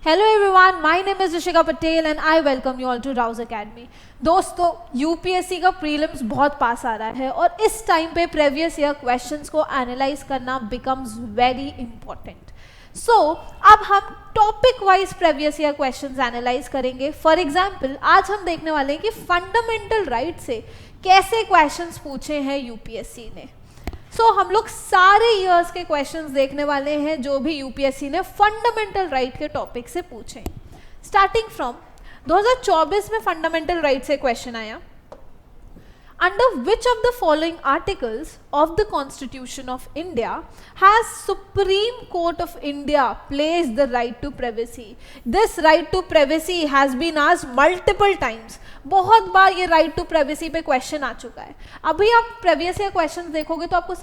Hello everyone, my name is Rishika Patel and I welcome you all to Rauz academy. दोस्तों, UPSC का prelims बहुत पास आ रहा है और इस टाइम पे प्रीवियस ईयर क्वेश्चंस को एनालाइज करना बिकम्स वेरी इंपॉर्टेंट। सो अब हम topic wise previous year questions analyse करेंगे। फॉर एग्जाम्पल, आज हम देखने वाले हैं कि फंडामेंटल राइट से कैसे क्वेश्चंस पूछे हैं यूपीएससी ने। हम लोग सारे ईयर्स के क्वेश्चंस देखने वाले हैं जो भी यूपीएससी ने फंडामेंटल राइट के टॉपिक से पूछे। स्टार्टिंग फ्रॉम 2024 में फंडामेंटल राइट से क्वेश्चन आया, under which of the following articles of the Constitution of India has Supreme Court of India placed the right to privacy? This right to privacy has been asked multiple times. बहुत बार ये right to privacy पे question आ चुका है। अभी आप previous year question देखोगे तो आपको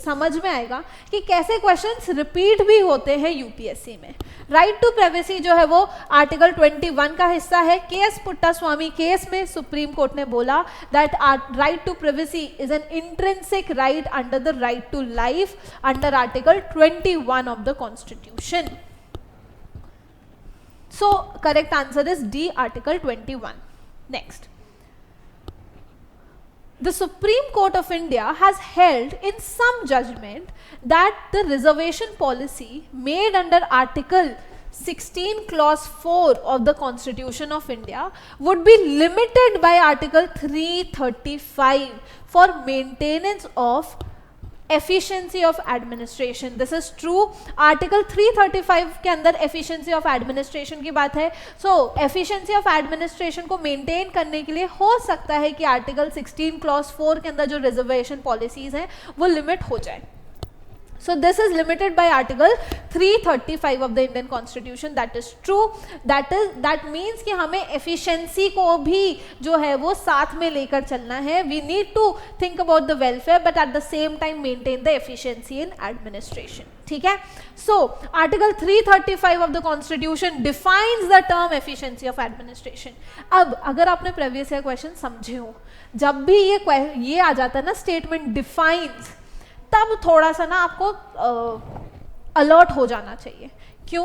समझ में आएगा कि कैसे क्वेश्चंस रिपीट भी होते हैं यूपीएससी में। राइट टू प्राइवेसी जो है वो आर्टिकल 21 का हिस्सा है। केएस पुट्टास्वामी केस में सुप्रीम कोर्ट ने बोला that right to privacy is an intrinsic right under the right to life under article 21 of the constitution. So correct answer is D, article 21. Next, the Supreme Court of India has held in some judgment that the reservation policy made under article 16 clause 4 of the Constitution of India would be limited by article 335 for maintenance of efficiency of administration. This is true. article 335 के अंदर efficiency of administration की बात है। So efficiency of administration को maintain करने के लिए हो सकता है कि article 16 clause 4 के अंदर जो reservation policies हैं वो limit हो जाए। So this is limited by article 335 of the Indian Constitution. That is true. That means कि हमें efficiency को भी जो है वो साथ में लेकर चलना है। We need to think about the welfare, but at the same time maintain the efficiency in administration. ठीक है? So article 335 of the Constitution defines the term efficiency of administration. अब अगर आपने previous year question समझे हो, जब भी ये आ जाता है ना statement defines, तब थोड़ा सा ना आपको अलर्ट हो जाना चाहिए। क्यों?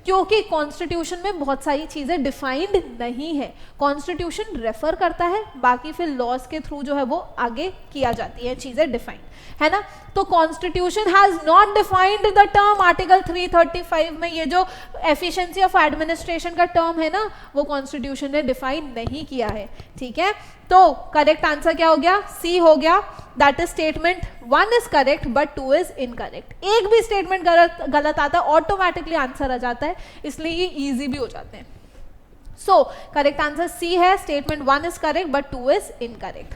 क्योंकि कॉन्स्टिट्यूशन में बहुत सारी चीज़ें डिफाइंड नहीं है। कॉन्स्टिट्यूशन रेफर करता है, बाकी फिर लॉज के थ्रू जो है वो आगे किया जाती है चीज़ें डिफाइंड, है ना। तो constitution has not defined the term. Article 335 में ये जो एफिशिएंसी ऑफ एडमिनिस्ट्रेशन का टर्म है ना, वो कॉन्स्टिट्यूशन ने डिफाइन नहीं किया है। ठीक है, तो करेक्ट आंसर क्या हो गया? सी हो गया। That is statement 1 is correct but 2 is incorrect. एक भी स्टेटमेंट गलत आता है ऑटोमेटिकली आंसर आ जाता है, इसलिए ये इजी भी हो जाते हैं। सो करेक्ट आंसर सी है। Statement 1 is correct but 2 is incorrect.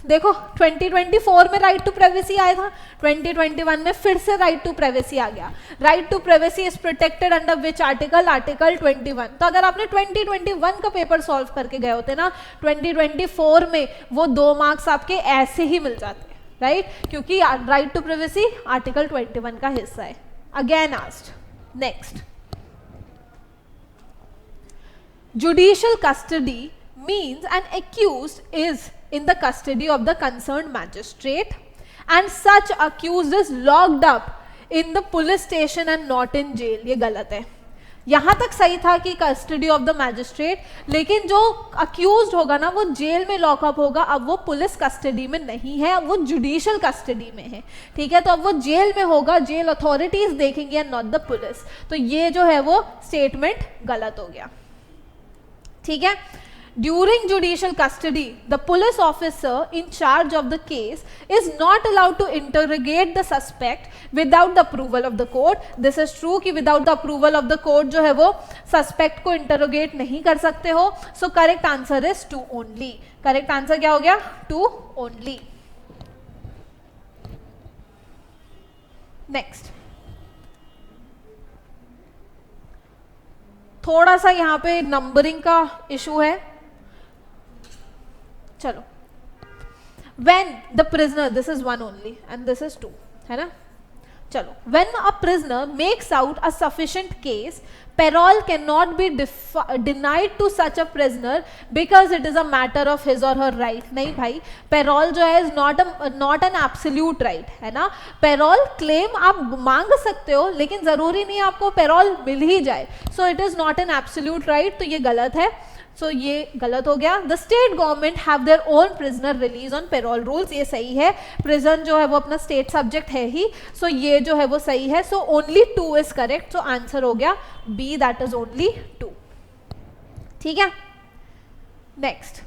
देखो 2024 में राइट टू प्राइवेसी आया था, 2021 में फिर से राइट टू प्राइवेसी आ गया। Right to privacy is protected under which article? Article 21। तो अगर आपने 2021 का पेपर सॉल्व करके गए होते ना, 2024 में वो 2 मार्क्स आपके ऐसे ही मिल जाते, राइट? क्योंकि राइट टू प्राइवेसी आर्टिकल 21 का हिस्सा है। Again asked. Next, judicial custody means an accused is in the custody of the concerned magistrate and such accused is locked up in the police station and not in jail. ये गलत है। यहाँ तक सही था कि कस्टडी ऑफ द मैजिस्ट्रेट, लेकिन जो अक्यूज्ड होगा ना वो जेल में लॉकअप होगा। अब वो पुलिस कस्टडी में नहीं है, अब वो जुडिशियल कस्टडी में है। ठीक है, तो अब वो जेल में होगा, जेल अथॉरिटीज देखेंगे एंड नॉट द पुलिस। तो ये जो है वो स्टेटमेंट गलत हो गया। ठीक है, during judicial custody the police officer in charge of the case is not allowed to interrogate the suspect without the approval of the court. This is true कि without the approval of the court जो है वो suspect को interrogate नहीं कर सकते हो। So correct answer is 2 only. correct answer क्या हो गया? 2 only. next, थोड़ा सा यहाँ पे नंबरिंग का इशू है। चलो, when the prisoner, this is 1 only and this is 2, है ना। चलो, when a prisoner makes out a sufficient case parole cannot be denied to such a prisoner because it is a matter of his or her right. नहीं भाई, parole जो है is not an absolute right, है ना. parole claim आप मांग सकते हो, लेकिन जरूरी नहीं आपको parole मिल ही जाए. so it is not an absolute right. तो ये गलत है. सो ये गलत हो गया. The state government have their own prisoner release on payroll rules. ये सही है. प्रिजन जो है वो अपना स्टेट सब्जेक्ट है ही. सो ये जो है वो सही है. So only 2 is correct. So answer हो गया बी, दैट इज ओनली 2. ठीक है. नेक्स्ट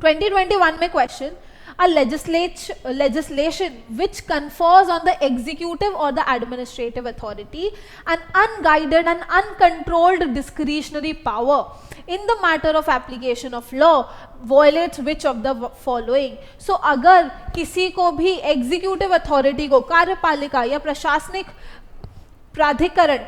2021 में question, a legislation which confers on the executive or the administrative authority an unguided and uncontrolled discretionary power in the matter of application of law violates which of the following. So अगर किसी को भी executive authority को, कार्यपालिका या प्रशासनिक प्राधिकरण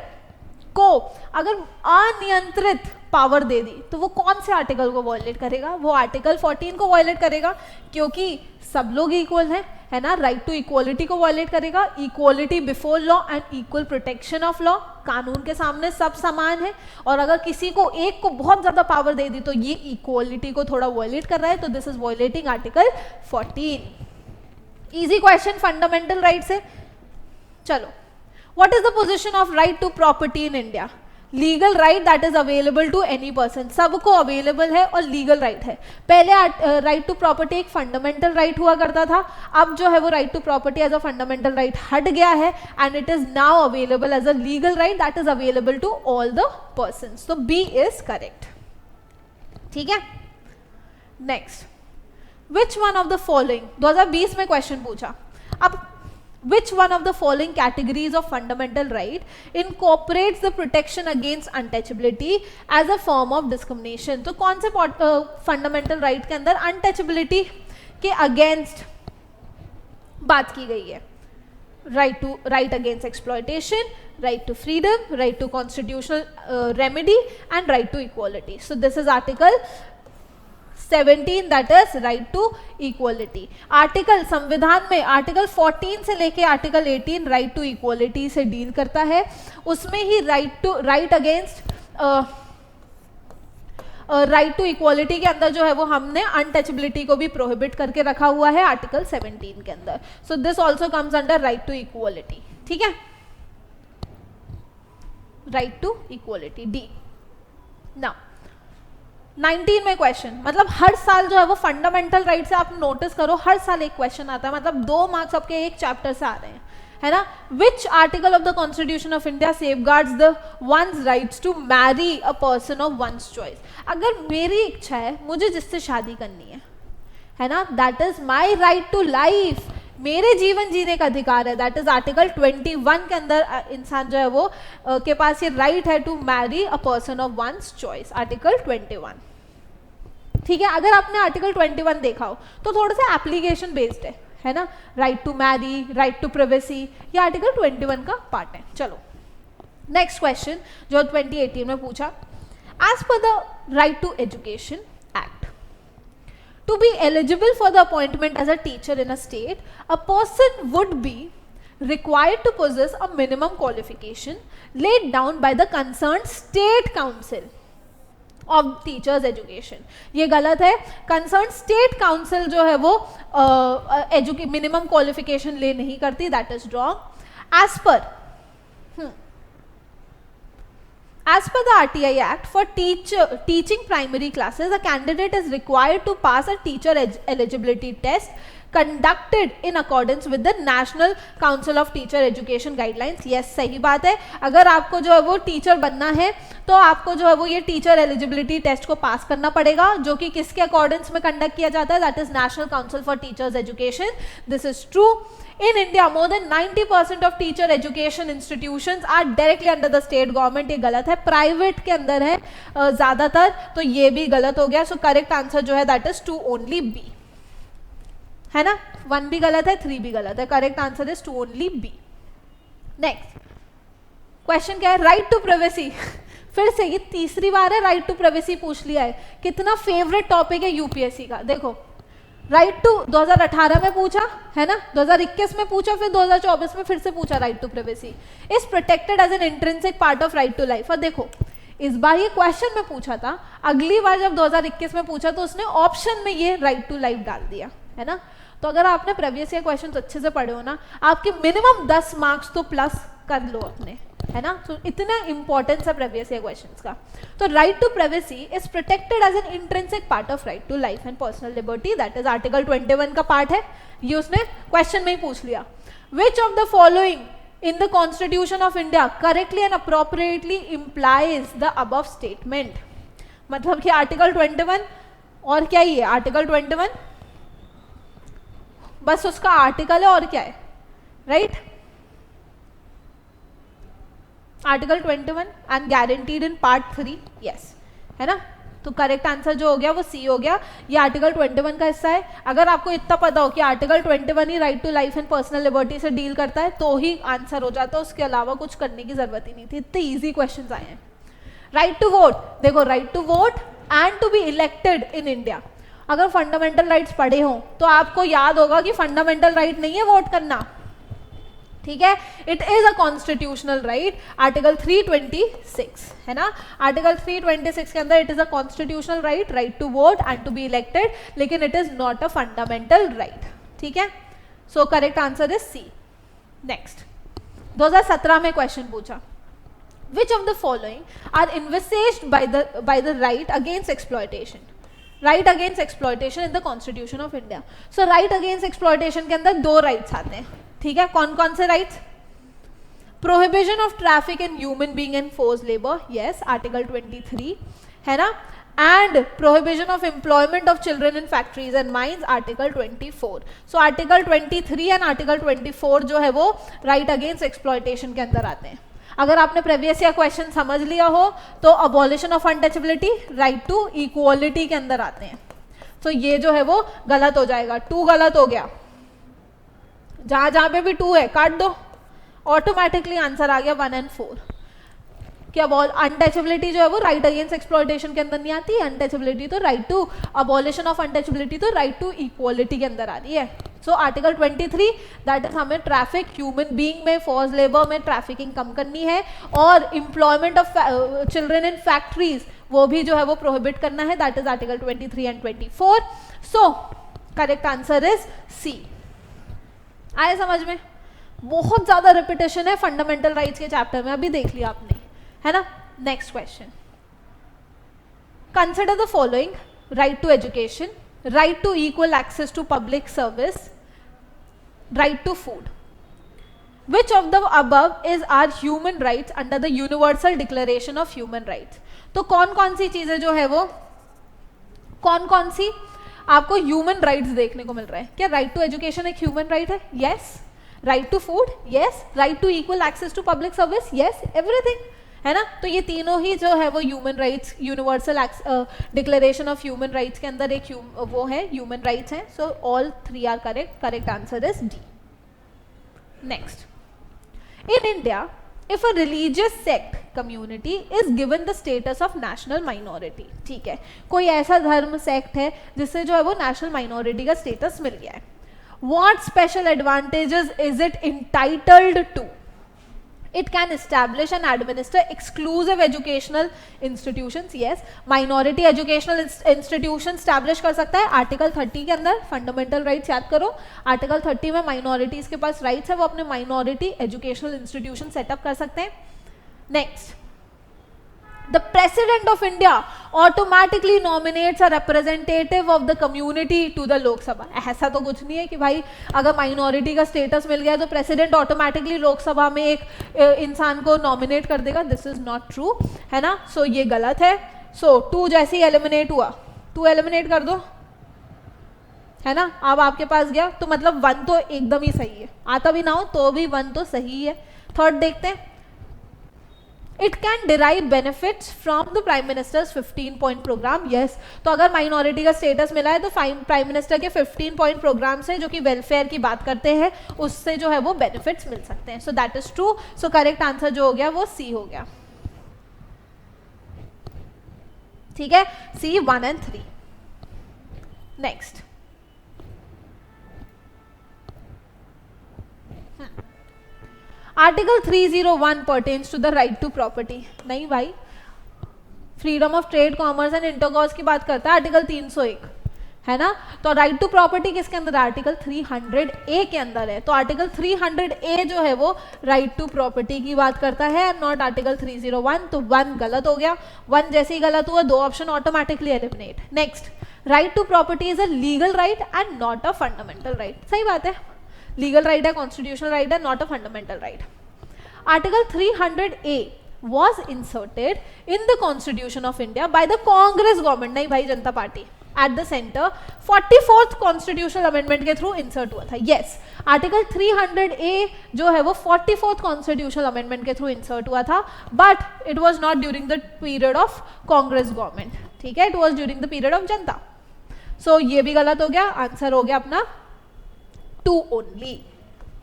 को अगर अनियंत्रित पावर दे दी, तो वो कौन से आर्टिकल को वायलेट करेगा? वो आर्टिकल 14 को वायलेट करेगा, क्योंकि सब लोग इक्वल हैं, है ना. राइट टू इक्वलिटी को वायलेट करेगा. Equality before law and equal protection of law, कानून के सामने सब समान है. और अगर किसी को एक को बहुत ज्यादा पावर दे दी तो ये इक्वलिटी को थोड़ा वायलेट कर रहा है. तो this is violating article 14. Easy question, fundamental right से. चलो, what is the position of right to property in India? Legal right that is available to any person. सबको अवेलेबल है और लीगल राइट है. पहले राइट टू प्रॉपर्टी एक fundamental right हुआ करता था. अब जो है वो right to property as a fundamental right हट गया है and it is now available as a legal right that is available to all the persons. तो बी इज करेक्ट. ठीक है. Next, which one of the following, 2020 में question पूछा. अब which one of the following categories of fundamental right incorporates the protection against untouchability as a form of discrimination? तो कौन से fundamental right के अंदर untouchability के against बात की गई है? right against exploitation, right to freedom, right to constitutional remedy and right to equality. So this is article 17, that is right to equality. Article संविधान में आर्टिकल 14 से लेके आर्टिकल 18 राइट टू इक्वलिटी से डील करता है. उसमें ही राइट टू इक्वलिटी के अंदर जो है वो हमने अनटचबिलिटी को भी प्रोहिबिट करके रखा हुआ है आर्टिकल 17 के अंदर. So this also comes under right to equality. ठीक है. Right to equality D. Now 19 में क्वेश्चन, मतलब हर साल जो है वो फंडामेंटल राइट से आप नोटिस करो, हर साल एक क्वेश्चन आता है. मतलब 2 मार्क्स आपके एक चैप्टर से आ रहे हैं, है ना. Which article of the constitution of India safeguards the one's rights to marry a person of one's choice? अगर मेरी इच्छा है, मुझे जिससे शादी करनी है ना, that is my right to life. मेरे जीवन जीने का अधिकार है. दैट इज आर्टिकल 21 के अंदर इंसान जो है वो के पास ये राइट है to marry a person of one's choice. Article 21. ठीक है. अगर आपने आर्टिकल 21 देखा हो तो थोड़ा सा एप्लीकेशन बेस्ड है ना. Right to marry, right to privacy, ये आर्टिकल 21 का पार्ट है. चलो नेक्स्ट क्वेश्चन जो 2018 में पूछा. As per the right to education act, to be eligible for the appointment as a teacher in a state, a person would be required to possess a minimum qualification laid down by the concerned state council of teachers education. ये गलत है. concerned state council जो है वो minimum qualification ले नहीं करती. that is wrong. As per the RTI Act, for teaching primary classes, a candidate is required to pass a teacher eligibility test conducted in accordance with the National Council of Teacher Education Guidelines. Yes, सही बात है. अगर आपको जो है वो teacher बनना है तो आपको जो है वो ये टीचर एलिजिबिलिटी टेस्ट को पास करना पड़ेगा, जो कि किसके अकॉर्डेंस में कंडक्ट किया जाता है? That is national council for teachers education. This is true. In India, more than 90% of teacher education institutions are directly under the state government. ये गलत है. प्राइवेट के अंदर है ज्यादातर, तो ये भी गलत हो गया. सो करेक्ट आंसर जो है दैट इज 2 ओनली बी, है ना. 1 भी गलत है, 3 भी गलत है. Correct answer is 2 only B. Next question क्या है? Right to privacy. फिर से ये तीसरी बार है राइट टू प्राइवेसी पूछ लिया है. कितना फेवरेट टॉपिक है यूपीएससी का. देखो राइट टू 2018 में पूछा है ना, 2021 में पूछा, फिर 2024 में फिर से पूछा right to privacy is protected as an intrinsic part of right to life. और देखो इस बार ये क्वेश्चन में पूछा था, अगली बार जब 2021 में पूछा तो उसने ऑप्शन में ये राइट टू लाइफ डाल दिया है ना। तो अगर आपने प्रीवियस ईयर क्वेश्चंस अच्छे से पढ़े हो ना, आपके मिनिमम 10 मार्क्स तो प्लस कर लो अपने, है ना। तो इतना इंपॉर्टेंस है प्रीवियस ईयर क्वेश्चंस का। तो right to privacy is protected as an intrinsic part of right to life and personal liberty, that is article 21 का पार्ट है। ये उसने क्वेश्चन में ही पूछ लिया। विच of the following in the Constitution of India correctly and appropriately implies the above statement। मतलब कि article 21 और क्या ही है, आर्टिकल 21 बस उसका आर्टिकल है और क्या है, right. Article 21 and guaranteed in part 3, yes, है ना। तो करेक्ट आंसर जो हो गया वो सी हो गया। ये आर्टिकल 21 का हिस्सा है। अगर आपको इतना पता हो कि आर्टिकल 21 ही right to life and personal liberty से डील करता है तो ही आंसर हो जाता है, उसके अलावा कुछ करने की जरूरत ही नहीं थी। इतने इजी क्वेश्चंस आए हैं। राइट टू वोट, देखो right to vote and to be elected in India. अगर फंडामेंटल राइट्स पढ़े हो तो आपको याद होगा कि फंडामेंटल राइट नहीं है वोट करना, ठीक है। It is a constitutional right, article 326 है ना। आर्टिकल 326 के अंदर it is a constitutional right, right to vote and to be elected, लेकिन it is not a fundamental right, ठीक है। So correct answer is C. Next 2017 में question पूछा, which of the following are envisaged by the right against exploitation, right against exploitation in the constitution of India. So right against exploitation के अंदर दो rights आते हैं, ठीक है। कौन कौन से rights? Prohibition of traffic in human being and force labour, yes, article 23 है ना। And prohibition of employment of children in factories and mines, article 24। So article 23 and article 24 जो है वो राइट अगेंस्ट एक्सप्लॉयटेशन के अंदर आते हैं। अगर आपने प्रीवियस ईयर क्वेश्चन समझ लिया हो तो abolition of untouchability, right to equality के अंदर आते हैं। तो ये जो है वो गलत हो जाएगा, 2 गलत हो गया, जहां जहां पे भी 2 है काट दो, ऑटोमेटिकली आंसर आ गया 1 एंड 4। क्या अनटचेबिलिटी जो है वो राइट अगेंस्ट एक्सप्लॉयटेशन के अंदर नहीं आती, अनटचेबिलिटी तो right to, abolition of untouchability तो राइट टू इक्वालिटी के अंदर आ रही है। सो आर्टिकल 23 दैट इज हमें ट्रैफिक ह्यूमन बीइंग में, फोर्स लेबर में ट्रैफिकिंग कम करनी है, और employment of children in factories वो भी जो है वो प्रोहिबिट करना है, that is article 23 and 24। So correct answer is C. आए समझ में? बहुत ज्यादा रिपीटेशन है फंडामेंटल राइट्स के चैप्टर में, अभी देख लिया आपने, है ना। Next question, consider the following, right to education, right to equal access to public service, right to food. Which of the above is are human rights under the universal declaration of human rights. तो कौन कौन सी चीजें जो है वो, कौन कौन सी आपको ह्यूमन राइट्स देखने को मिल रहा है? क्या राइट टू एजुकेशन एक ह्यूमन राइट है? Yes. Right to food, yes. Right to equal access to public service, yes, everything, है ना। तो ये तीनों ही जो है वो human rights, universal declaration of human rights के अंदर एक वो है, ह्यूमन राइट्स हैं। So all 3 are correct, correct answer is D. Next, in India if a religious sect community is given the status of national minority, ठीक है, कोई ऐसा धर्म सेक्ट है जिससे जो है वो नेशनल माइनॉरिटी का स्टेटस मिल गया है, what special advantages is it entitled to? It can establish and administer exclusive educational institutions, yes, minority educational institution establish कर सकता है आर्टिकल 30 के अंदर। फंडामेंटल राइट्स याद करो, आर्टिकल 30 में माइनॉरिटीज के पास राइट्स है, वो अपने माइनॉरिटी एजुकेशनल इंस्टीट्यूशन सेटअप कर सकते हैं। Next, the president of India automatically nominates a representative of the community to the लोक सभा। ऐसा तो कुछ नहीं है कि भाई अगर माइनॉरिटी का स्टेटस मिल गया तो प्रेसिडेंट ऑटोमेटिकली लोकसभा में एक इंसान को नॉमिनेट कर देगा, दिस इज नॉट ट्रू, है ना। सो ये गलत है। सो 2 जैसे ही एलिमिनेट हुआ, 2 एलिमिनेट कर दो, है ना। अब आपके पास गया तो मतलब 1 तो एकदम ही सही है, आता भी ना हो तो भी 1 तो सही है। थर्ड देखते हैं, it can derive benefits from the prime minister's 15 point programme, yes. तो अगर माइनॉरिटी का स्टेटस मिला है तो प्राइम मिनिस्टर के 15 पॉइंट प्रोग्राम से, जो कि वेलफेयर की बात करते हैं, उससे जो है वो बेनिफिट्स मिल सकते हैं। So that is true. So correct answer जो हो गया वो सी हो गया, ठीक है, C 1 and 3। Next, article 301 pertains to the right to property, नहीं भाई, freedom of trade, commerce and intercourse की बात करता है आर्टिकल 301, है ना। तो राइट टू प्रॉपर्टी किसके अंदर है, आर्टिकल 300A के अंदर है। तो आर्टिकल 300A जो है वो राइट टू प्रॉपर्टी की बात करता है, नॉट आर्टिकल 301। तो 1 गलत हो गया, 1 जैसे ही गलत हुआ 2 option automatically eliminate. Next, right to property is a legal right and not a fundamental right, सही बात है, लीगल राइट है, कॉन्स्टिट्यूशनल राइट है, not a fundamental right. Article 300A was inserted in the Constitution of India by the Congress government, नहीं भाई जनता party, at the center 44th Constitutional Amendment के through insert हुआ था। यस, आर्टिकल 300A जो है वो 44th Constitutional Amendment के through insert हुआ था, but it was not during the period of Congress government, ठीक है, it was during the period of जनता। सो ये भी गलत हो गया, आंसर हो गया अपना 2 ओनली,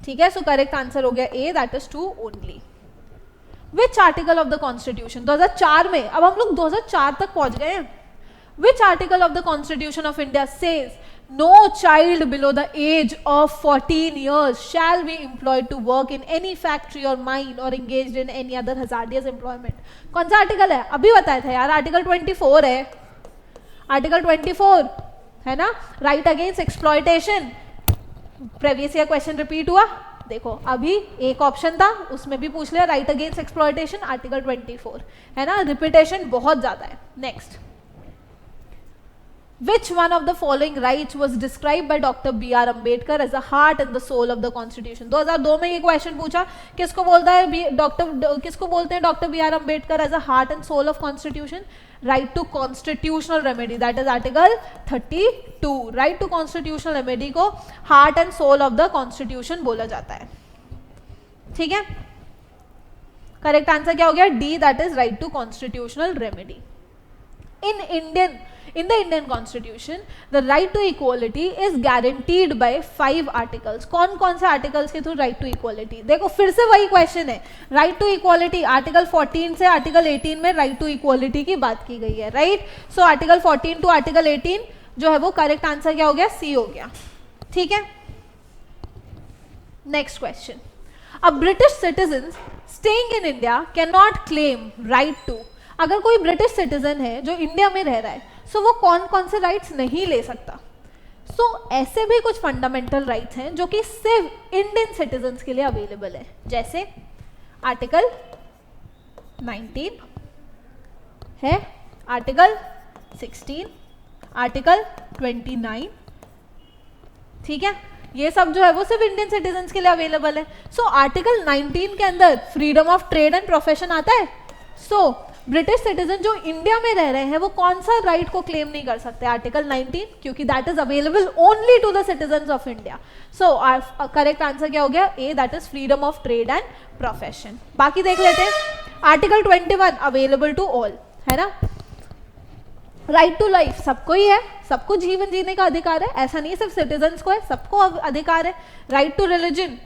ठीक है। सो करेक्ट आंसर हो गया A, that is 2 only. Which article of the constitution, 2004 में, अब हम लोग 2004 तक पहुंच गए हैं। Which article of the constitution of India says no child below the age of 14 years shall be employed to work in any factory or mine or engaged in any other hazardous employment? कौन सा article है, अभी बताया था यार, article 24 है, article 24 है ना, right against exploitation. Previous year question repeat हुआ, देखो अभी एक ऑप्शन था उसमें भी पूछ लिया, राइट अगेंस्ट एक्सप्लॉयटेशन, आर्टिकल 24 है ना, रिपीटेशन बहुत ज्यादा है। Next, which one of the following rights was described by doctor B.R. Ambedkar as a heart and the soul of the constitution? 2002 में ये क्वेश्चन पूछा, किसको बोलता है किसको बोलते हैं doctor B.R. Ambedkar as a heart and soul of constitution? Right to constitutional remedy, that is article 32। Right to constitutional remedy को heart and soul of the constitution बोला जाता है, ठीक है। करेक्ट आंसर क्या हो गया, D, that is right to constitutional remedy. In the Indian Constitution, the right to equality is guaranteed by 5 articles. कौन कौन से आर्टिकल्स के थ्रू राइट टू इक्वालिटी? देखो फिर से वही क्वेश्चन है, राइट टू इक्वालिटी आर्टिकल 14 से आर्टिकल 18 में राइट टू इक्वालिटी की बात की गई है, right. So article 14 to article 18 जो है वो करेक्ट आंसर क्या हो गया, सी हो गया, ठीक है। Next question, a British citizen staying in India can not claim right to, अगर कोई ब्रिटिश सिटीजन है जो इंडिया में रह रहा है, सो वो कौन कौन से राइट्स नहीं ले सकता? सो ऐसे भी कुछ फंडामेंटल राइट्स हैं जो कि सिर्फ इंडियन सिटीजन्स के लिए अवेलेबल है, जैसे आर्टिकल 19 है, आर्टिकल 16, आर्टिकल 29, ठीक है, ये सब जो है वो सिर्फ इंडियन सिटीजन्स के लिए अवेलेबल है। सो आर्टिकल 19 के अंदर freedom of trade and profession आता है। सो ब्रिटिश सिटीजन जो इंडिया में रह रहे हैं वो कौन सा राइट को क्लेम नहीं कर सकते? आर्टिकल 19, क्योंकि that is available only to the citizens of India. So correct answer क्या हो गया, A, that is freedom of trade and profession. बाकी देख लेते हैं, आर्टिकल 21 अवेलेबल टू ऑल, है ना। राइट टू लाइफ सबको ही है, सबको जीवन जीने का अधिकार है, ऐसा नहीं सिर्फ सिटीजन्स को है, सबको अधिकार है। Right to religion,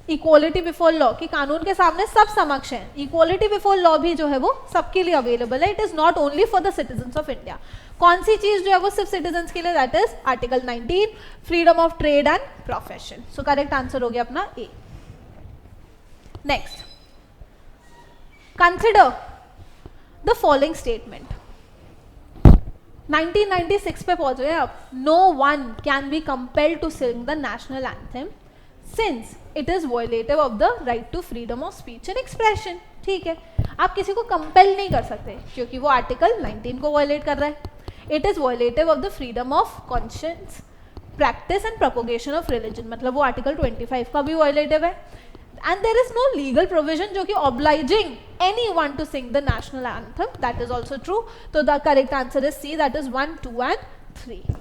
equality before law, कि कानून के सामने सब समक्ष हैं, इक्वालिटी बिफोर लॉ भी जो है वो सबके लिए अवेलेबल है, it is not only for the citizens of India. कौन सी चीज जो है वो सिर्फ सिटीजन्स के लिए, that is article 19, freedom of trade and profession. So correct answer हो गया अपना A. Next, consider the following statement. 1996 पे पहुंच गए आप। No one can be compelled to sing the national anthem since it is violative of the right to freedom of speech and expression, ठीक है। आप किसी को कंपेल नहीं कर सकते क्योंकि वो आर्टिकल 19 को वॉयलेट कर रहा है। It is violative of the freedom of conscience, practice and propagation of religion, मतलब वो आर्टिकल 25 का भी वॉयलेटिव है। And there is no legal provision जो कि obliging anyone to sing the national anthem, that is also true. तो the correct answer is C, that is 1, 2 and 3,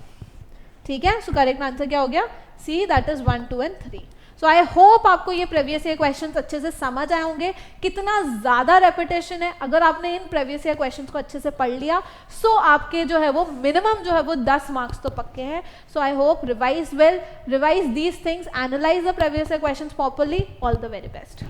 ठीक है। सो करेक्ट आंसर क्या हो गया, C, that is 1, 2 and 3। So I hope आपको ये प्रीवियस ईयर क्वेश्चंस अच्छे से समझ आए होंगे। कितना ज़्यादा रेपिटेशन है, अगर आपने इन प्रीवियस ईयर क्वेश्चंस को अच्छे से पढ़ लिया, सो आपके जो है वो मिनिमम जो है वो 10 मार्क्स तो पक्के हैं। So I hope revise well, revise these things, analyse the previous year questions properly. All the very best.